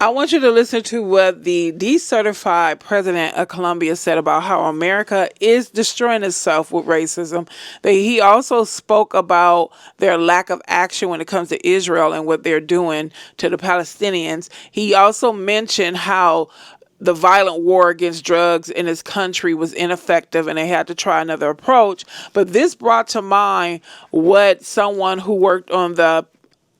I want you to listen to what the decertified president of Colombia said about how America is destroying itself with racism. He also spoke about their lack of action when it comes to Israel and what they're doing to the Palestinians. He also mentioned how the violent war against drugs in his country was ineffective and they had to try another approach. But this brought to mind what someone who worked on the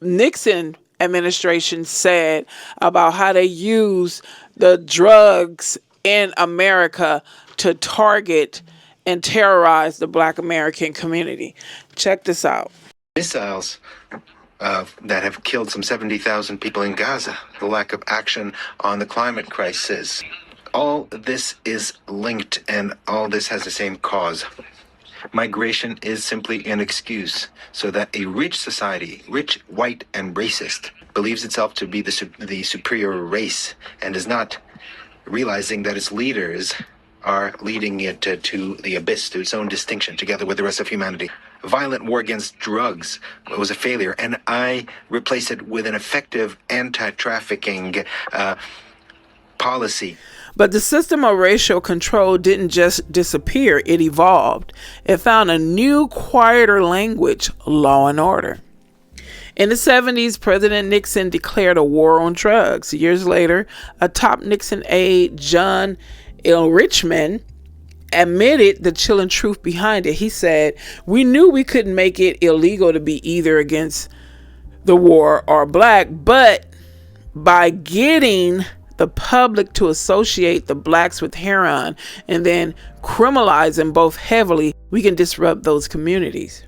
Nixon administration said about how they use the drugs in America to target and terrorize the Black American community. Check this out. Missiles that have killed some 70,000 people in Gaza, the lack of action on the climate crisis. All this is linked, and all this has the same cause. Migration is simply an excuse so that a rich society, rich, white, and racist, believes itself to be the superior race and is not realizing that its leaders are leading it to the abyss, to its own distinction, together with the rest of humanity. Violent war against drugs was a failure, and I replace it with an effective anti-trafficking policy. But the system of racial control didn't just disappear, it evolved. It found a new, quieter language, law and order. In the 70s, President Nixon declared a war on drugs. Years later, a top Nixon aide, John Richmond, admitted the chilling truth behind it. He said, "We knew we couldn't make it illegal to be either against the war or black, but by getting the public to associate the blacks with heroin and then criminalize them both heavily, we can disrupt those communities.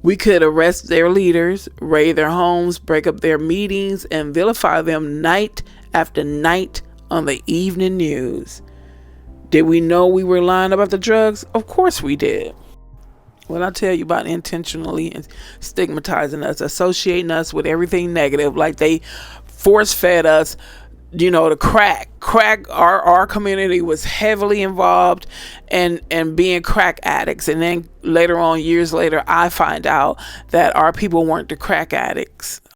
We could arrest their leaders, raid their homes, break up their meetings, and vilify them night after night on the evening news. Did we know we were lying about the drugs? Of course we did. When I tell you about intentionally stigmatizing us, associating us with everything negative, like they force-fed us, the crack. Our community was heavily involved in being crack addicts. And then later on, years later, I find out that our people weren't the crack addicts.